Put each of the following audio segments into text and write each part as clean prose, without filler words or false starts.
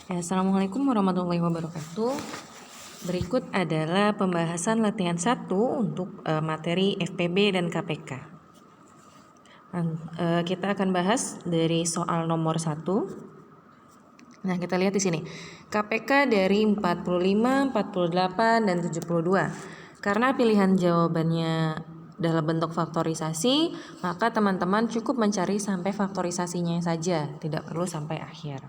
Assalamualaikum warahmatullahi wabarakatuh. Berikut adalah pembahasan latihan 1 untuk materi FPB dan KPK. Kita akan bahas dari soal nomor 1. Nah, kita lihat di sini. KPK dari 45, 48, dan 72. Karena pilihan jawabannya dalam bentuk faktorisasi, maka teman-teman cukup mencari sampai faktorisasinya saja, tidak perlu sampai akhir.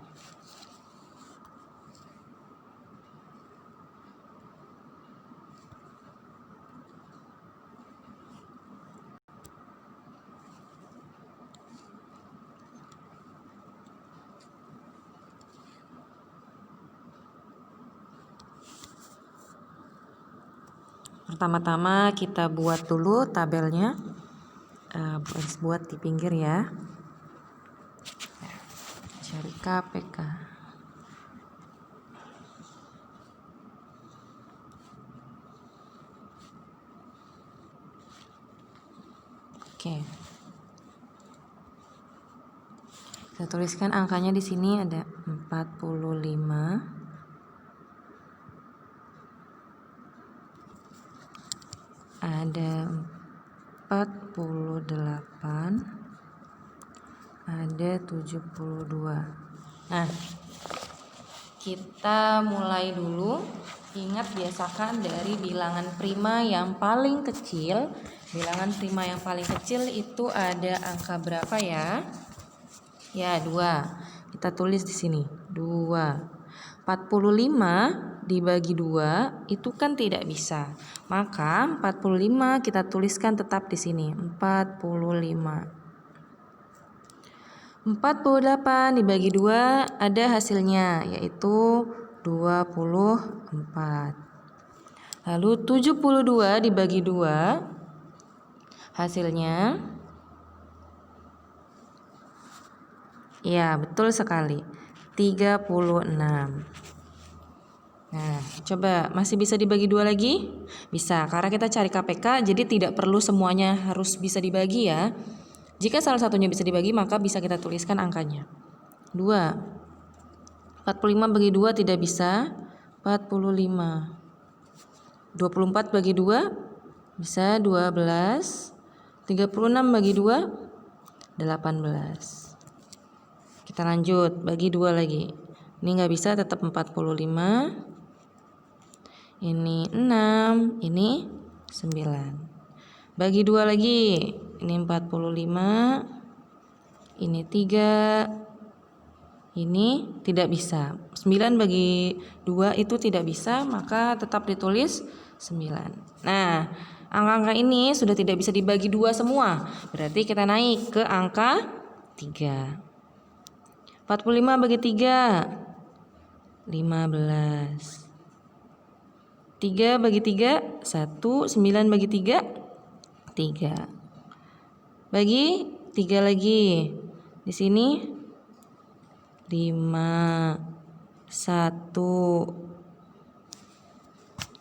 Pertama-tama kita buat dulu tabelnya, buat di pinggir ya. Cari KPK. Oke. Saya tuliskan angkanya di sini ada 45. Ada 48, ada 72. Nah, kita mulai dulu. Ingat, biasakan dari bilangan prima yang paling kecil. Bilangan prima yang paling kecil itu ada angka berapa ya? Ya, 2. Kita tulis di sini, 2. 45 dibagi 2 itu kan tidak bisa. Maka 45 kita tuliskan tetap di sini, 45. 48 dibagi 2 ada hasilnya, yaitu 24. Lalu 72 dibagi 2 hasilnya, ya betul sekali, 36. Nah, coba masih bisa dibagi 2 lagi? Bisa, karena kita cari KPK, jadi tidak perlu semuanya harus bisa dibagi ya. Jika salah satunya bisa dibagi, maka bisa kita tuliskan angkanya. 2. 45 bagi 2 tidak bisa, 45. 24 bagi 2 bisa 12. 36 bagi 2 18. Kita lanjut, bagi 2 lagi. Ini nggak bisa, tetap 45. Ini 6, ini 9. Bagi 2 lagi, ini 45, ini 3, ini tidak bisa. 9 bagi 2 itu tidak bisa, maka tetap ditulis 9. Nah, angka-angka ini sudah tidak bisa dibagi 2 semua. Berarti kita naik ke angka 3. 45 bagi 3, 15. 3 bagi 3, 1. 9 bagi 3, 3. Bagi 3 lagi. Di sini 5, 1.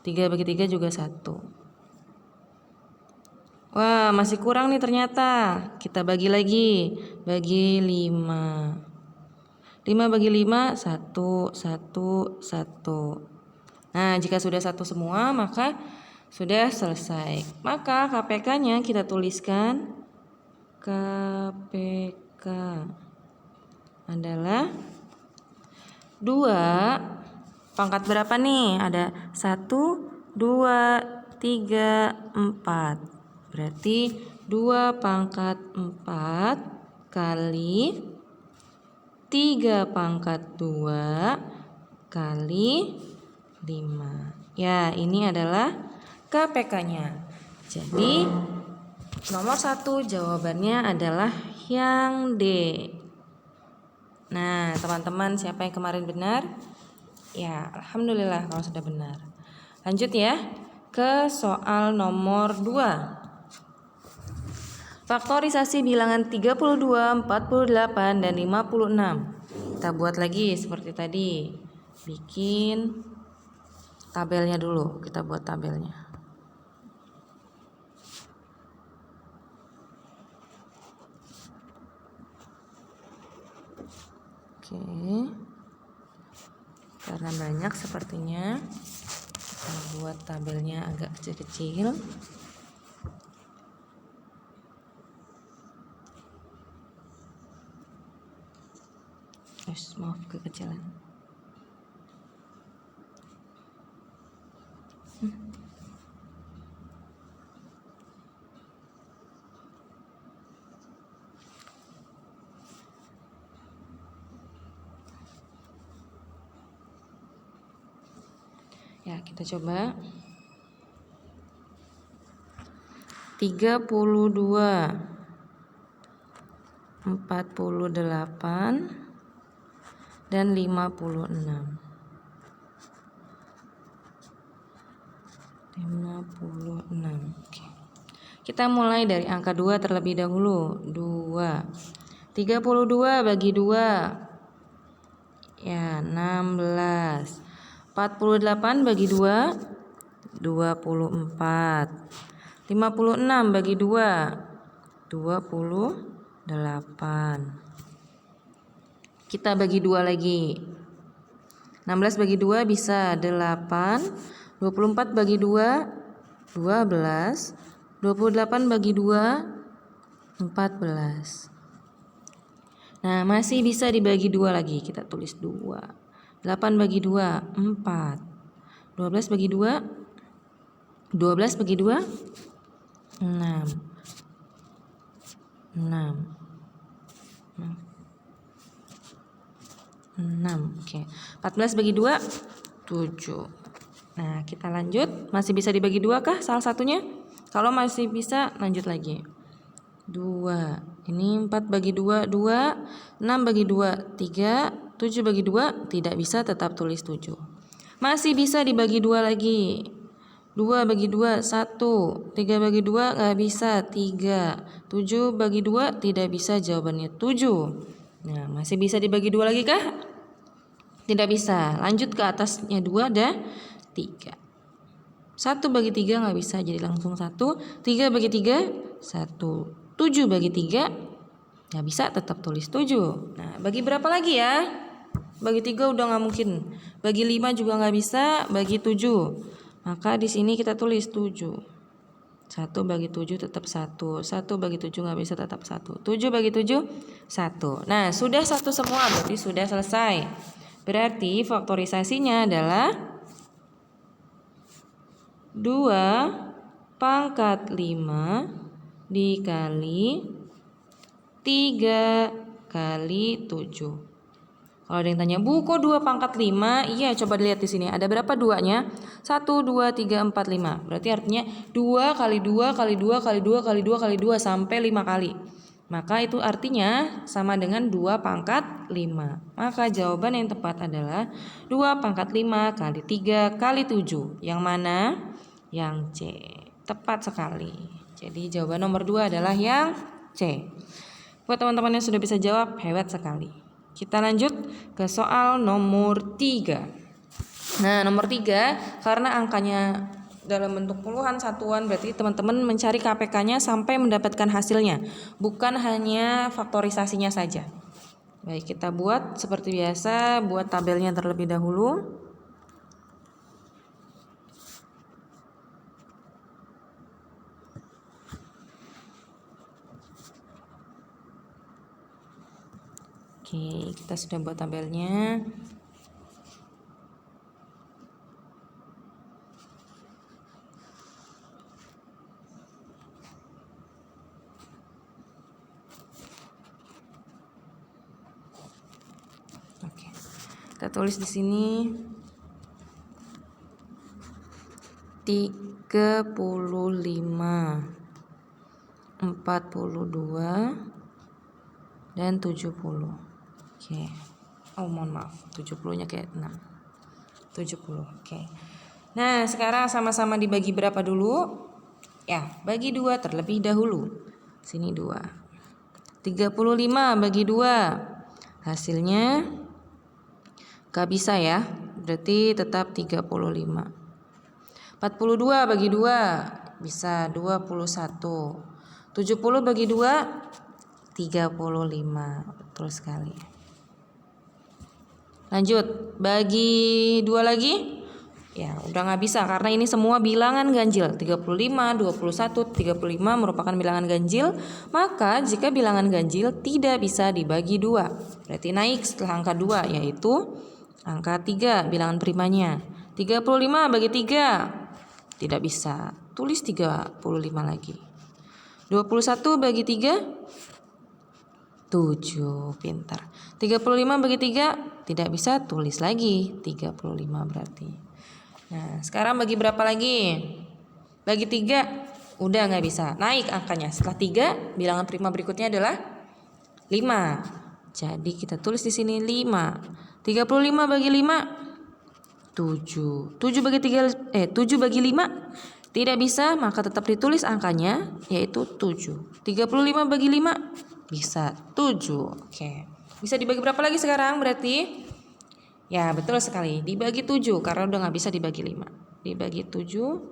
3 bagi 3 juga 1. Wah, masih kurang nih ternyata. Kita bagi lagi. Bagi 5. 5 bagi 5, 1, 1, 1. Nah, jika sudah 1 semua, maka sudah selesai. Maka KPK-nya kita tuliskan, KPK adalah 2 pangkat berapa nih? Ada 1, 2, 3, 4. Berarti 2 pangkat 4 kali 3 pangkat 2 kali 5. Ya, ini adalah KPK-nya. Jadi nomor 1 jawabannya adalah yang D. Nah, teman-teman, siapa yang kemarin benar? Ya, alhamdulillah kalau sudah benar. Lanjut ya ke soal nomor 2. Faktorisasi bilangan 32, 48, dan 56. Kita buat lagi seperti tadi. Bikin tabelnya dulu, kita buat tabelnya. Oke. Karena banyak sepertinya, kita buat tabelnya agak kecil-kecil. Maaf kekecilan. Ya, kita coba. 32, 48, dan 56. 56. Oke. Kita mulai dari angka 2 terlebih dahulu. 2. 32 bagi 2. Ya, 16. 48 bagi 2, 24. 56 bagi 2, 28. Kita bagi 2 lagi. 16 bagi 2 bisa 8. 24 bagi 2, 12. 28 bagi 2, 14. Nah, masih bisa dibagi 2 lagi. Kita tulis 2. 8 bagi 2, 4. 12 bagi 2, 12 bagi 2, 6. 6. Oke. 14 bagi 2, 7. Nah, kita lanjut. Masih bisa dibagi 2 kah salah satunya? Kalau masih bisa, lanjut lagi. 2. Ini 4 bagi 2, 2. 6 bagi 2, 3. 7 bagi 2, tidak bisa, tetap tulis 7. Masih bisa dibagi 2 lagi. 2 bagi 2, 1. 3 bagi 2, nggak bisa, 3. 7 bagi 2, tidak bisa, jawabannya 7. Nah, masih bisa dibagi 2 lagi kah? Tidak bisa. Lanjut ke atasnya 2 dan 3. 1 bagi 3 nggak bisa, jadi langsung 1. 3 bagi 3, 1. 7 bagi 3, nggak bisa, tetap tulis 7. Nah, bagi berapa lagi ya? Bagi 3 udah nggak mungkin. Bagi 5 juga nggak bisa, bagi 7. Maka di sini kita tulis 7. 1 bagi 7 tetap 1. 1 bagi 7 nggak bisa, tetap 1. 7 bagi 7, 1. Nah, sudah 1 semua, berarti sudah selesai. Berarti faktorisasinya adalah 2 pangkat 5 dikali 3 kali 7. Kalau ada yang tanya, Bu, kok 2 pangkat 5? Iya, coba dilihat di sini. Ada berapa 2-nya? 1, 2, 3, 4, 5. Berarti artinya 2 kali 2 kali 2 kali 2 kali 2 kali 2 sampai 5 kali. Maka itu artinya sama dengan 2 pangkat 5. Maka jawaban yang tepat adalah 2 pangkat 5 kali 3 kali 7. Yang mana? Yang C. Tepat sekali. Jadi jawaban nomor 2 adalah yang C. Buat teman-teman yang sudah bisa jawab, hebat sekali. Kita lanjut ke soal nomor 3. Nah, nomor 3, karena angkanya dalam bentuk puluhan satuan, berarti teman-teman mencari KPK-nya sampai mendapatkan hasilnya, bukan hanya faktorisasinya saja. Baik, kita buat seperti biasa, buat tabelnya terlebih dahulu. Oke, kita sudah buat tabelnya. Oke. Kita tulis di sini 35, 42, dan 70. Oke. Oh, mohon maaf. 70-nya kayak 6. 70. Oke. Nah, sekarang sama-sama dibagi berapa dulu? Ya, bagi 2 terlebih dahulu. Sini 2. 35 bagi 2. Hasilnya gak bisa ya. Berarti tetap 35. 42 bagi 2 bisa 21. 70 bagi 2, 35. Betul sekali. Lanjut, bagi 2 lagi. Ya, udah nggak bisa karena ini semua bilangan ganjil. 35, 21, 35 merupakan bilangan ganjil. Maka jika bilangan ganjil tidak bisa dibagi 2. Berarti naik setelah angka 2, yaitu angka 3 bilangan primanya. 35 bagi 3. Tidak bisa. Tulis 35 lagi. 21 bagi 3. 7. Pintar. 35 bagi 3 tidak bisa, tulis lagi 35 berarti. Nah, sekarang bagi berapa lagi? Bagi 3 udah nggak bisa. Naik angkanya. Setelah 3 bilangan prima berikutnya adalah 5. Jadi kita tulis di sini 5. 35 bagi 5 7. 7 bagi 5 tidak bisa, maka tetap ditulis angkanya yaitu 7. 35 bagi 5 bisa 7. Oke. Bisa dibagi berapa lagi sekarang berarti? Ya, betul sekali. Dibagi 7 karena udah nggak bisa dibagi 5. Dibagi 7.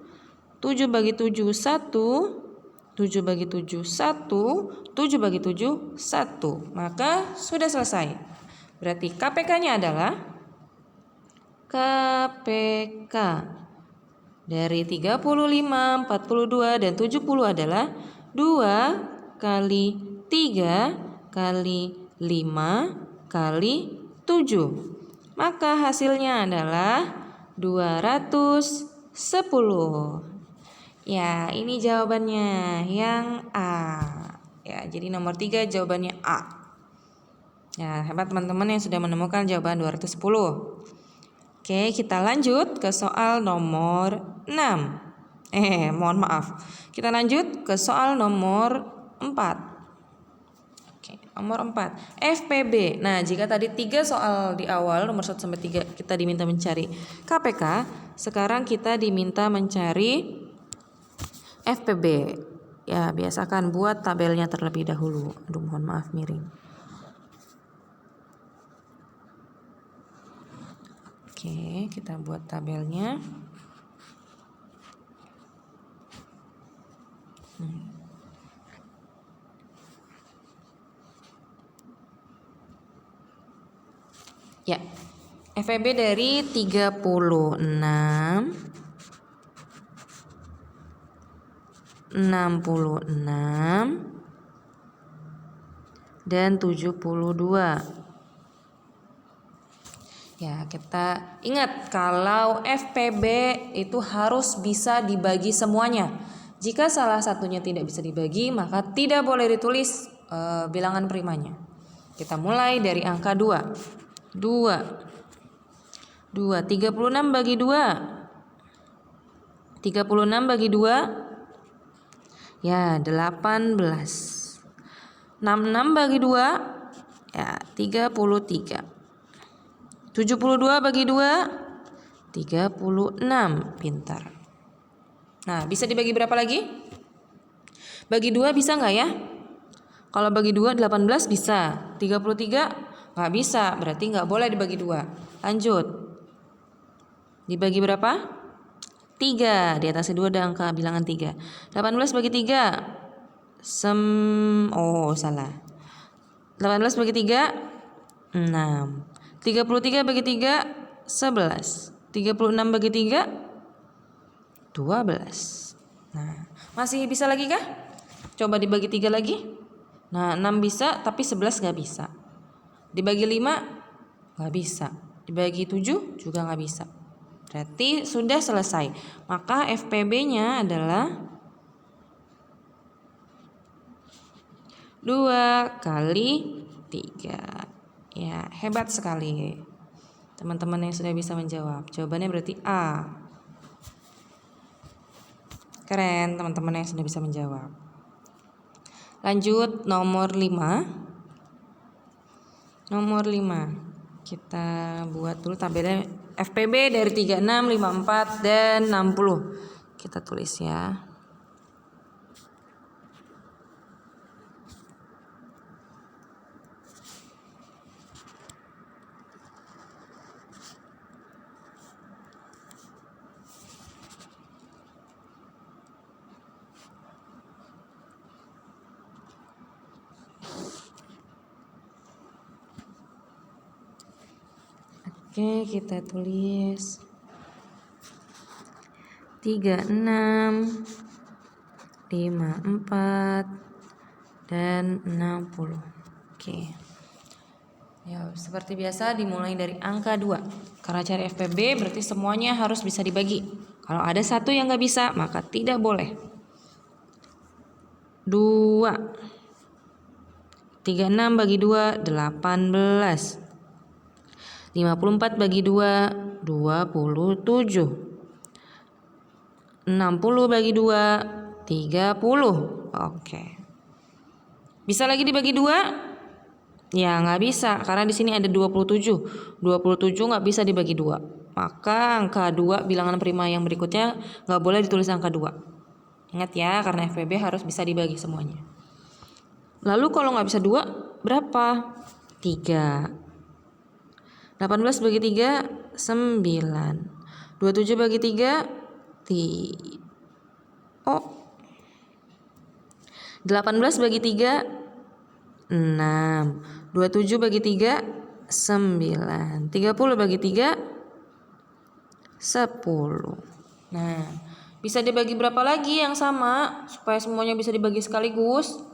7 bagi 7 1. 7 bagi 7 1. 7 bagi 7 1. Maka sudah selesai. Berarti KPK-nya adalah KPK dari 35, 42 dan 70 adalah 2 kali 3 kali 5 kali 7. Maka hasilnya adalah 210. Ya, ini jawabannya yang A. Ya, jadi nomor 3 jawabannya A. Ya, hebat teman-teman yang sudah menemukan jawaban 210. Oke, kita lanjut ke soal nomor 6. Mohon maaf. Kita lanjut ke soal nomor 4. Nomor 4, FPB. Nah, jika tadi 3 soal di awal nomor 1 sampai 3 kita diminta mencari KPK, sekarang kita diminta mencari FPB. Ya, biasakan buat tabelnya terlebih dahulu. Aduh, mohon maaf miring. Oke, kita buat tabelnya. Ya, FEB dari 36, 66, dan 72. Ya, kita ingat kalau FPB itu harus bisa dibagi semuanya. Jika salah satunya tidak bisa dibagi, maka tidak boleh ditulis bilangan primanya. Kita mulai dari angka 2. 36 bagi 2. 36 bagi 2. Ya, 18. 66 bagi 2. Ya, 33. 72 bagi 2. 36. Pintar. Nah, bisa dibagi berapa lagi? Bagi 2 bisa nggak ya? Kalau bagi 2 18 bisa. 33 nggak bisa, berarti nggak boleh dibagi 2. Lanjut. Dibagi berapa? 3. Di atasnya 2 ada angka bilangan 3. 18 bagi 3. Salah. 18 bagi 3 6. 33 bagi 3 11. 36 bagi 3 12. Nah, masih bisa lagi kah? Coba dibagi 3 lagi. Nah, 6 bisa tapi 11 nggak bisa. Dibagi 5 nggak bisa. Dibagi 7 juga nggak bisa. Berarti sudah selesai. Maka FPB-nya adalah 2 kali 3. Ya, hebat sekali teman-teman yang sudah bisa menjawab. Jawabannya berarti A. Keren teman-teman yang sudah bisa menjawab. Lanjut nomor 5. Nomor 5. Kita buat dulu tabelnya FPB dari 36, 54 dan 60. Kita tulis ya. Oke, kita tulis 36, 54, dan 60. Oke. Ya, seperti biasa dimulai dari angka 2. Karena cari FPB berarti semuanya harus bisa dibagi. Kalau ada satu yang nggak bisa, maka tidak boleh. 2. 36 bagi 2, 18. 54 bagi 2, 27. 60 bagi 2, 30. Oke. Bisa lagi dibagi 2? Ya, nggak bisa karena di sini ada 27. 27 nggak bisa dibagi 2. Maka angka 2 bilangan prima yang berikutnya nggak boleh ditulis angka 2. Ingat ya, karena FPB harus bisa dibagi semuanya. Lalu kalau nggak bisa 2, berapa? 3. 18 bagi 3, 9. 27 bagi 3, 18 bagi 3, 6. 27 bagi 3, 9. 30 bagi 3, 10. Nah, bisa dibagi berapa lagi yang sama supaya semuanya bisa dibagi sekaligus?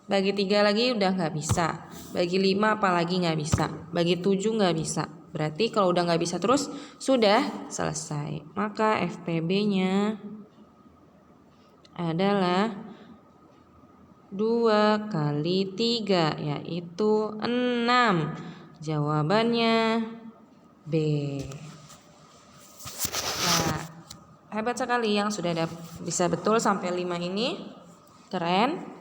Bagi 3 lagi udah nggak bisa. Bagi 5 apalagi nggak bisa. Bagi 7 nggak bisa. Berarti kalau udah nggak bisa terus sudah selesai. Maka FPB-nya adalah 2 kali 3 yaitu 6. Jawabannya B. Nah, hebat sekali yang sudah bisa betul sampai 5 ini. Keren.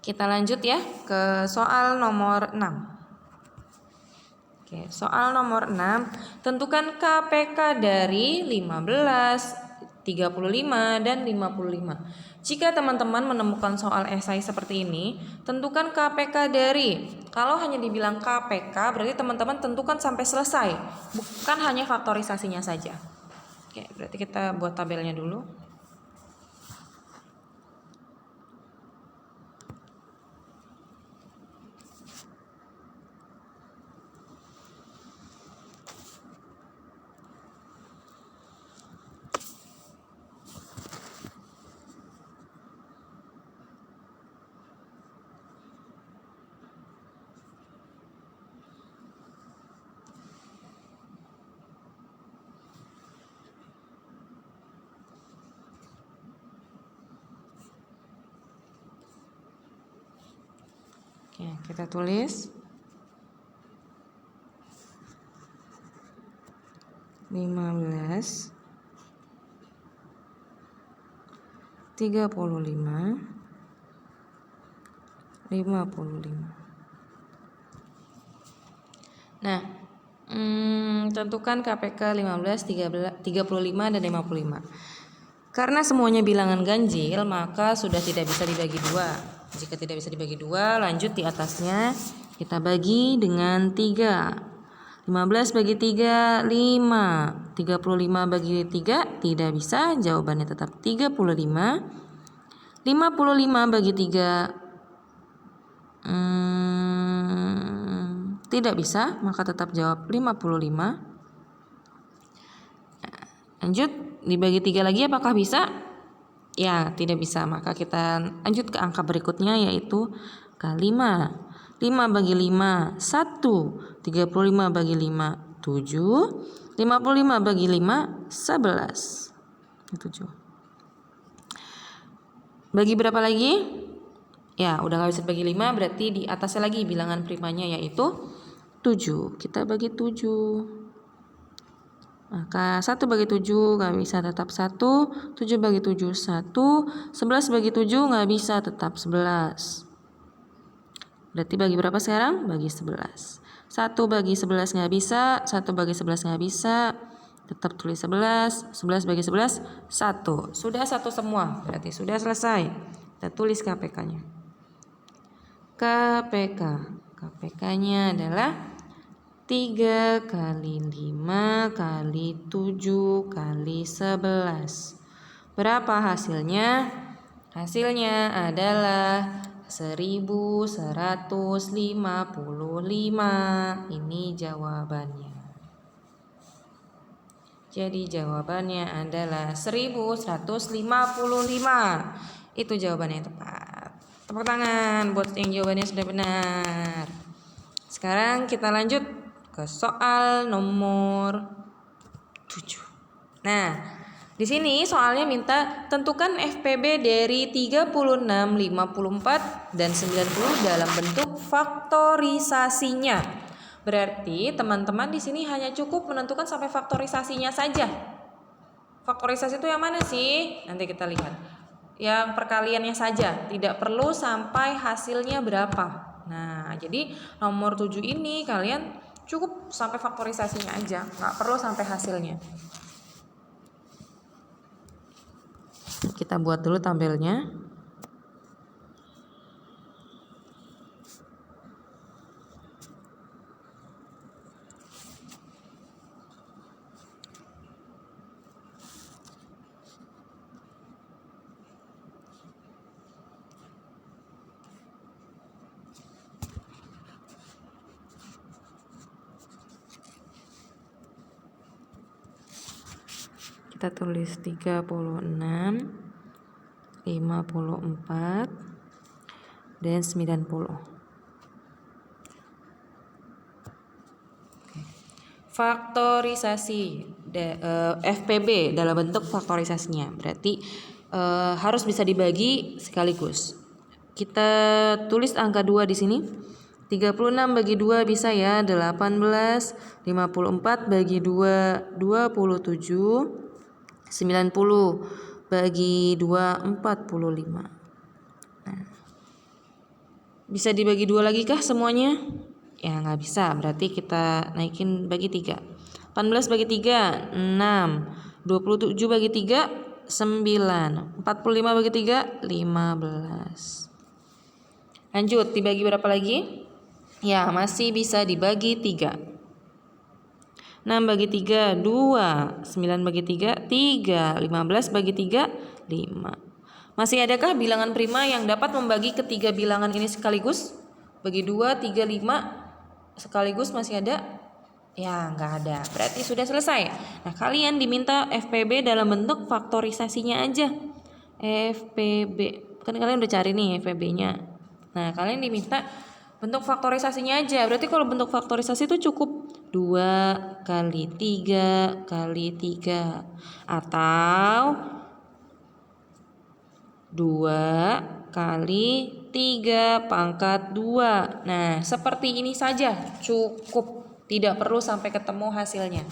Kita lanjut ya ke soal nomor 6. Oke, soal nomor 6, tentukan KPK dari 15, 35, dan 55. Jika teman-teman menemukan soal esai seperti ini, tentukan KPK dari. Kalau hanya dibilang KPK, berarti teman-teman tentukan sampai selesai, bukan hanya faktorisasinya saja. Oke, berarti kita buat tabelnya dulu. Oke, kita tulis 15, 35, 55. Nah, tentukan KPK 15, 35, dan 55. Karena semuanya bilangan ganjil, maka sudah tidak bisa dibagi 2. Jika tidak bisa dibagi 2, lanjut di atasnya kita bagi dengan 3. 15 bagi 3, 5. 35 bagi 3, tidak bisa, jawabannya tetap 35. 55 bagi 3, tidak bisa, maka tetap jawab 55. Lanjut, dibagi 3 lagi apakah bisa? Ya, tidak bisa. Maka kita lanjut ke angka berikutnya yaitu K5. 5 bagi 5, 1. 35 bagi 5, 7. 55 bagi 5, 11. 7. Bagi berapa lagi? Ya, udah gak bisa bagi 5, berarti di atasnya lagi bilangan primanya yaitu 7. Kita bagi 7. Maka 1 bagi 7 gak bisa, tetap 1. 7 bagi 7, 1. 11 bagi 7 gak bisa, tetap 11. Berarti bagi berapa sekarang? Bagi 11. 1 bagi 11 gak bisa, 1 bagi 11 gak bisa, tetap tulis 11. 11 bagi 11, 1. Sudah 1 semua, berarti sudah selesai. Kita tulis KPK-nya. KPK-nya adalah 3 kali 5 kali 7 kali 11. Berapa hasilnya? Hasilnya adalah 1155. Ini jawabannya. Jadi jawabannya adalah 1155. Itu jawabannya yang tepat. Tepuk tangan buat yang jawabannya sudah benar. Sekarang kita lanjut ke soal nomor 7. Nah, di sini soalnya minta tentukan FPB dari 36, 54, dan 90 dalam bentuk faktorisasinya. Berarti teman-teman di sini hanya cukup menentukan sampai faktorisasinya saja. Faktorisasi itu yang mana sih? Nanti kita lihat. Yang perkaliannya saja, tidak perlu sampai hasilnya berapa. Nah, jadi nomor 7 ini kalian cukup sampai faktorisasinya aja, nggak perlu sampai hasilnya. Kita buat dulu tabelnya. Kita tulis 36, 54, dan 90. Faktorisasi FPB dalam bentuk faktorisasinya berarti harus bisa dibagi sekaligus. Kita tulis angka 2 di sini. 36 bagi 2 bisa ya 18, 54 bagi 2 27, 90 bagi 2 45. Nah, bisa dibagi 2 lagi kah semuanya? Ya nggak bisa, berarti kita naikin bagi 3. 18 bagi 3 6, 27 bagi 3 9, 45 bagi 3 15. Lanjut, dibagi berapa lagi? Ya, masih bisa dibagi 3. 6 bagi 3 2, 9 bagi 3 3, 15 bagi 3 5. Masih adakah bilangan prima yang dapat membagi ketiga bilangan ini sekaligus? Bagi 2, 3, 5 sekaligus masih ada? Ya, nggak ada. Berarti sudah selesai. Nah, kalian diminta FPB dalam bentuk faktorisasinya aja. FPB. Kan kalian udah cari nih FPB-nya. Nah, kalian diminta bentuk faktorisasinya aja. Berarti kalau bentuk faktorisasi itu cukup 2 kali 3 kali 3 atau 2 kali 3 pangkat 2. Nah, seperti ini saja cukup. Tidak perlu sampai ketemu hasilnya.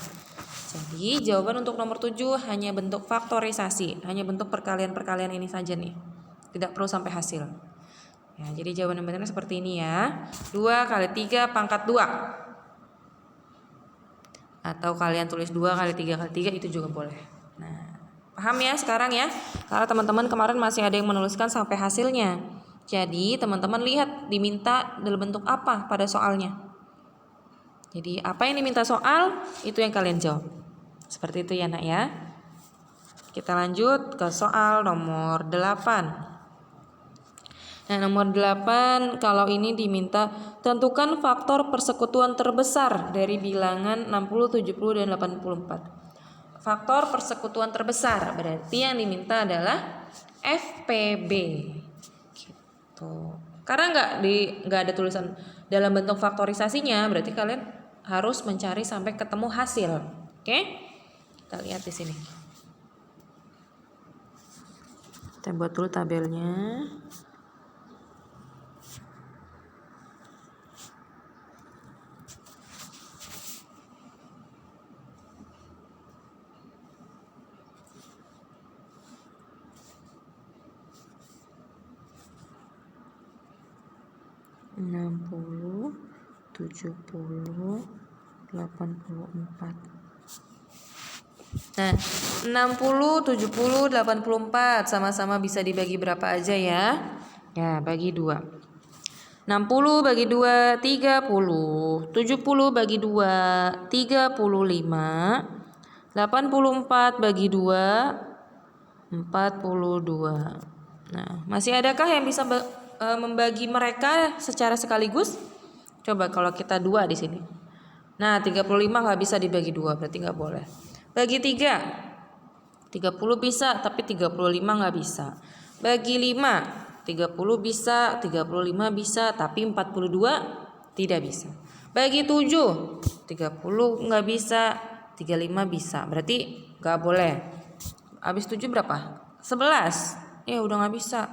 Jadi, jawaban untuk nomor 7 hanya bentuk faktorisasi. Hanya bentuk perkalian-perkalian ini saja nih. Tidak perlu sampai hasil. Ya, jadi jawaban yang benar seperti ini ya. 2 kali 3 pangkat 2. Atau kalian tulis 2 kali 3 kali 3 itu juga boleh. Nah, paham ya sekarang ya? Karena teman-teman kemarin masih ada yang menuliskan sampai hasilnya. Jadi teman-teman lihat diminta dalam bentuk apa pada soalnya. Jadi apa yang diminta soal itu yang kalian jawab. Seperti itu ya nak ya. Kita lanjut ke soal nomor 8. Nah, nomor 8 kalau ini diminta tentukan faktor persekutuan terbesar dari bilangan 60, 70, dan 84. Faktor persekutuan terbesar berarti yang diminta adalah FPB. Gitu. Karena nggak ada tulisan dalam bentuk faktorisasinya, berarti kalian harus mencari sampai ketemu hasil. Oke? Kita lihat di sini. Kita buat dulu tabelnya. Enam puluh, 70, 84. Nah, 60, 70, 84 sama-sama bisa dibagi berapa aja ya? Ya, bagi 2. 60 bagi 2, 30. 70 bagi 2, 35. 84 bagi 2, 42. Nah, masih adakah yang bisa membagi mereka secara sekaligus? Coba kalau kita 2 di sini. Nah, 35 nggak bisa dibagi 2, berarti nggak boleh. Bagi 3, 30 bisa, tapi 35 nggak bisa. Bagi 5, 30 bisa, 35 bisa, tapi 42 tidak bisa. Bagi 7, 30 nggak bisa, 35 bisa. Berarti nggak boleh. Habis 7 berapa? 11. Ya udah nggak bisa.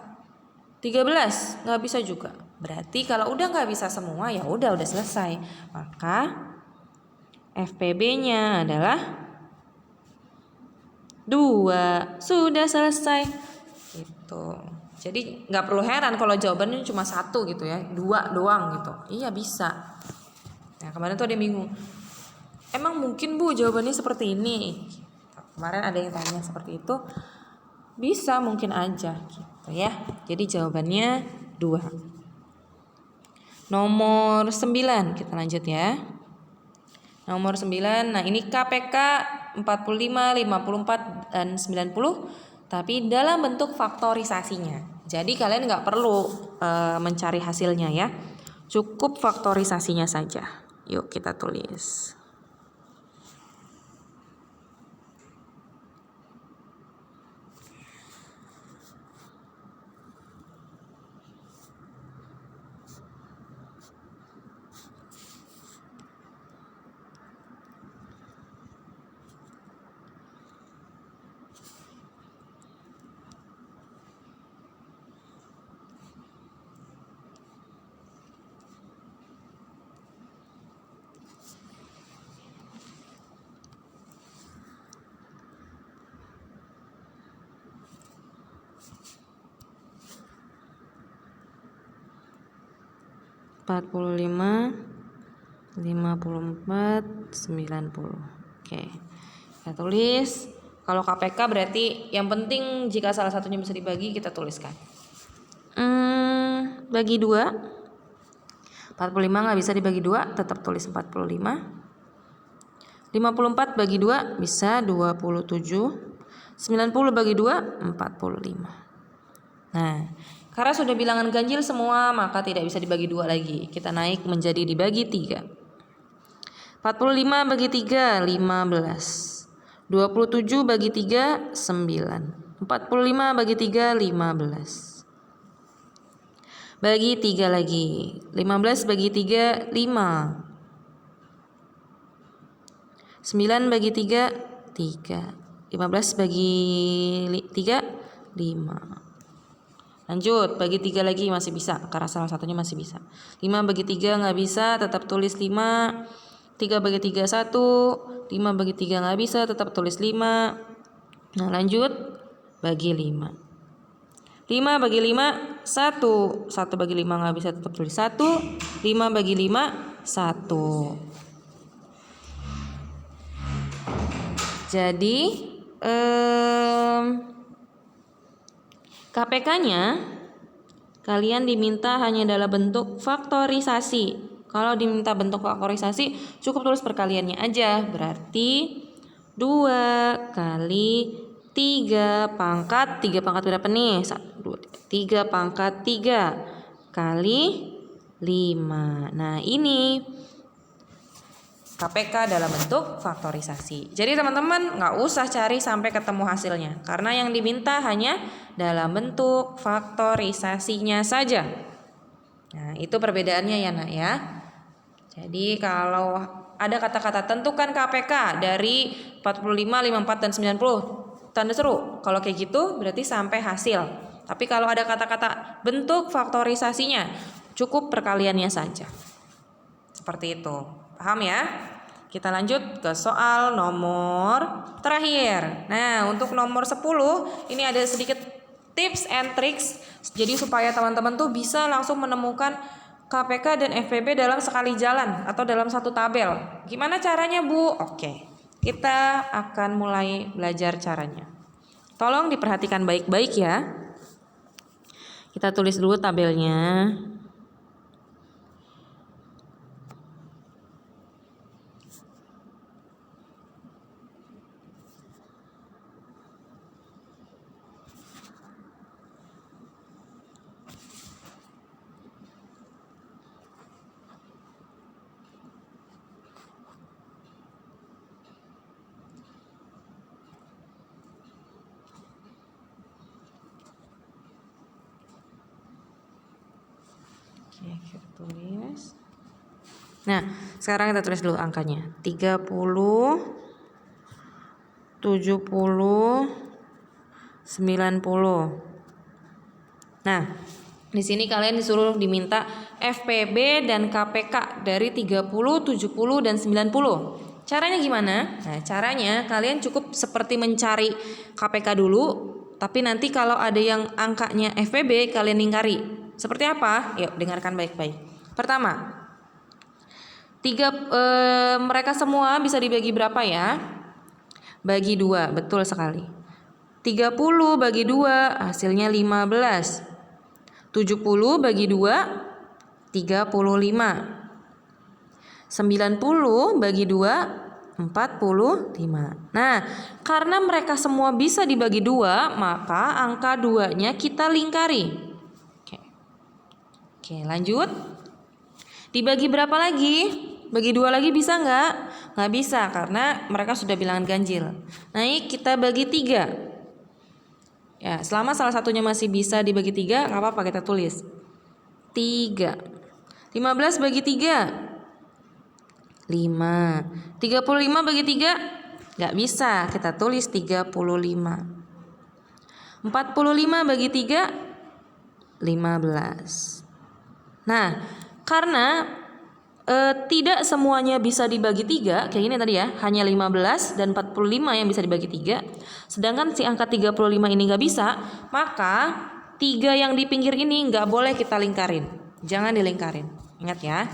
13 nggak bisa juga. Berarti kalau udah nggak bisa semua ya udah selesai. Maka FPB-nya adalah 2. Sudah selesai. Gitu. Jadi nggak perlu heran kalau jawabannya cuma 1 gitu ya, 2 doang gitu. Iya bisa. Nah kemarin tuh ada yang bingung. Emang mungkin Bu jawabannya seperti ini? Kemarin ada yang tanya seperti itu. Bisa mungkin aja gitu ya. Jadi jawabannya 2. Nomor 9 kita lanjut ya. Nomor 9, nah ini KPK 45, 54, dan 90, tapi dalam bentuk faktorisasinya. Jadi kalian nggak perlu mencari hasilnya ya, cukup faktorisasinya saja. Yuk kita tulis. Empat puluh lima, 54, 90. Oke. Kita tulis. Kalau KPK berarti yang penting jika salah satunya bisa dibagi kita tuliskan. Bagi 2. 45 nggak bisa dibagi 2, tetap tulis 45. 54 bagi 2 bisa 27. 90 bagi 2 45. Nah, karena sudah bilangan ganjil semua, maka tidak bisa dibagi 2 lagi. Kita naik menjadi dibagi 3. 45 bagi 3 15. 27 bagi 3 9. 45 bagi 3 15. Bagi 3 lagi. 15 bagi 3 5. 9 bagi 3 3. 15 bagi 3 5. Lanjut, bagi 3 lagi masih bisa, karena salah satunya masih bisa. 5 bagi 3 nggak bisa, tetap tulis 5. 3 bagi 3 1. 5 bagi 3 nggak bisa, tetap tulis 5. Nah lanjut, bagi 5. 5 bagi 5 1. 1 bagi 5 nggak bisa, tetap tulis 1. 5 bagi 5 1. Jadi KPK-nya kalian diminta hanya dalam bentuk faktorisasi. Kalau diminta bentuk faktorisasi cukup tulis perkaliannya aja. Berarti 2 kali 3 pangkat 3 pangkat berapa nih? 1, 2, 3 pangkat 3 kali 5. Nah ini KPK dalam bentuk faktorisasi. Jadi teman-teman nggak usah cari sampai ketemu hasilnya, karena yang diminta hanya dalam bentuk faktorisasinya saja. Nah itu perbedaannya ya nak ya. Jadi kalau ada kata-kata tentukan KPK dari 45, 54, dan 90, tanda seru. Kalau kayak gitu berarti sampai hasil. Tapi kalau ada kata-kata bentuk faktorisasinya, cukup perkaliannya saja. Seperti itu. Paham ya? Kita lanjut ke soal nomor terakhir. Nah, untuk nomor 10 ini ada sedikit tips and tricks. Jadi supaya teman-teman tuh bisa langsung menemukan KPK dan FPB dalam sekali jalan atau dalam satu tabel. Gimana caranya, Bu? Oke. Kita akan mulai belajar caranya. Tolong diperhatikan baik-baik ya. Kita tulis dulu tabelnya. kita tulis. Nah, sekarang kita tulis dulu angkanya. 30, 70, 90. Nah, di sini kalian disuruh diminta FPB dan KPK dari 30, 70, dan 90. Caranya gimana? Nah, caranya kalian cukup seperti mencari KPK dulu, tapi nanti kalau ada yang angkanya FPB kalian lingkari. Seperti apa? Yuk dengarkan baik-baik. Pertama, mereka semua bisa dibagi berapa ya? Bagi 2, betul sekali. 30 bagi 2 hasilnya 15. 70 bagi 2 35. 90 bagi 2 45. Nah, karena mereka semua bisa dibagi 2, maka angka 2-nya kita lingkari. Oke, lanjut. Dibagi berapa lagi? Bagi 2 lagi bisa nggak? Nggak bisa karena mereka sudah bilangan ganjil. Naik kita bagi 3. Ya, selama salah satunya masih bisa dibagi 3, nggak apa-apa kita tulis 3. 15 bagi 3 5. 35 bagi 3 nggak bisa, kita tulis 35. 45 bagi 3 15. Nah, karena tidak semuanya bisa dibagi 3, kayak gini tadi ya, hanya 15 dan 45 yang bisa dibagi 3, sedangkan si angka 35 ini nggak bisa, maka 3 yang di pinggir ini nggak boleh kita lingkarin, jangan dilingkarin, ingat ya.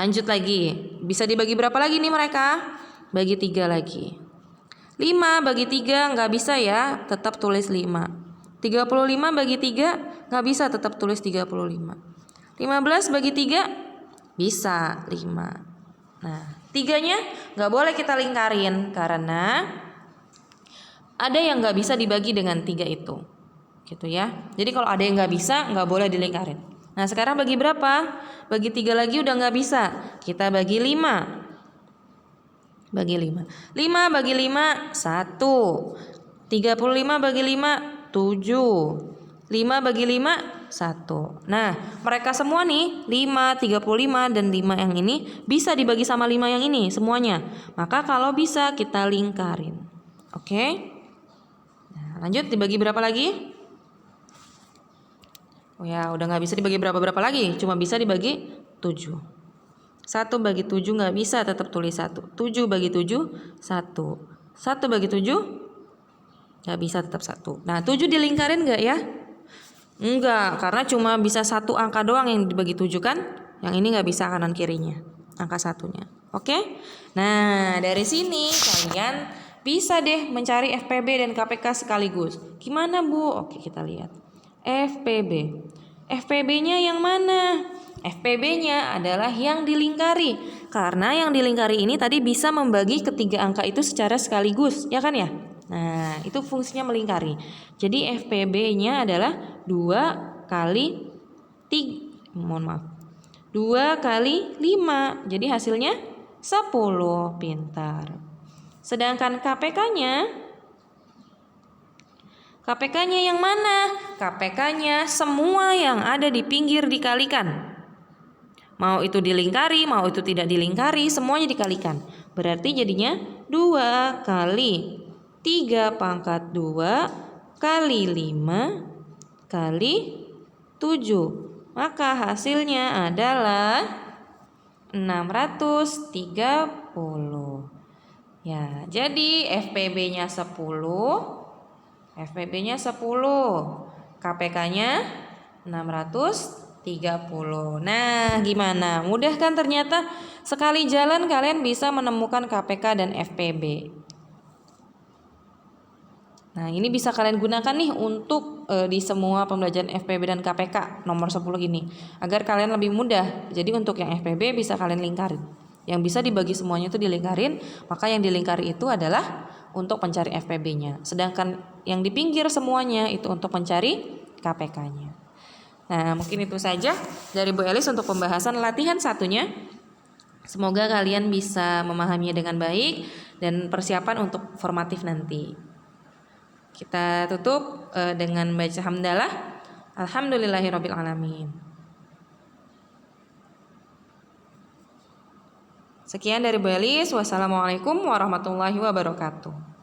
Lanjut lagi, bisa dibagi berapa lagi nih mereka? Bagi 3 lagi. 5 bagi 3 nggak bisa ya, tetap tulis 5. 35 bagi 3 nggak bisa, tetap tulis 35. 15 bagi 3 bisa 5. Nah, 3-nya nggak boleh kita lingkarin karena ada yang nggak bisa dibagi dengan 3 itu, gitu ya. Jadi kalau ada yang nggak bisa, nggak boleh dilingkarin. Nah, sekarang bagi berapa? Bagi 3 lagi udah nggak bisa, kita bagi 5. Bagi 5. 5 bagi 5 1. 35 bagi 5 7. 5 bagi 5 1. Nah, mereka semua nih 5, 35 dan 5 yang ini bisa dibagi sama 5 yang ini semuanya. Maka kalau bisa kita lingkarin. Oke? Nah, lanjut, dibagi berapa lagi? Oh ya, udah nggak bisa dibagi berapa-berapa lagi, cuma bisa dibagi 7. 1 bagi 7 nggak bisa, tetap tulis 1. 7 bagi 7 1. 1 bagi 7 nggak bisa, tetap 1. Nah, 7 dilingkarin nggak ya? Enggak, karena cuma bisa 1 angka doang yang dibagi 7 kan? Yang ini nggak bisa kanan kirinya, angka satunya. Oke? Nah, dari sini kalian bisa deh mencari FPB dan KPK sekaligus. Gimana Bu? Oke, kita lihat. FPB. FPB-nya yang mana? FPB-nya adalah yang dilingkari. Karena yang dilingkari ini tadi bisa membagi ketiga angka itu secara sekaligus, ya kan ya? Nah, itu fungsinya melingkari. Jadi FPB-nya adalah 2 kali 2 kali 5. Jadi hasilnya 10. Pintar. Sedangkan KPK-nya yang mana? KPK-nya semua yang ada di pinggir dikalikan. Mau itu dilingkari, mau itu tidak dilingkari, semuanya dikalikan. Berarti jadinya 2 kali 3 pangkat 2 kali 5 kali 7. Maka hasilnya adalah 630. Ya, jadi FPB-nya 10, KPK-nya 630. Nah, gimana? Mudah kan ternyata? Sekali jalan kalian bisa menemukan KPK dan FPB. Nah, ini bisa kalian gunakan nih untuk di semua pembelajaran FPB dan KPK nomor 10 ini, agar kalian lebih mudah. Jadi untuk yang FPB bisa kalian lingkarin. Yang bisa dibagi semuanya itu dilingkarin, maka yang dilingkari itu adalah untuk mencari FPB-nya. Sedangkan yang di pinggir semuanya itu untuk mencari KPK-nya. Nah, mungkin itu saja dari Bu Elis untuk pembahasan latihan satunya. Semoga kalian bisa memahaminya dengan baik dan persiapan untuk formatif nanti. Kita tutup dengan baca hamdalah. Alhamdulillahirabbil alamin. Sekian dari Bu Elis. Wassalamualaikum warahmatullahi wabarakatuh.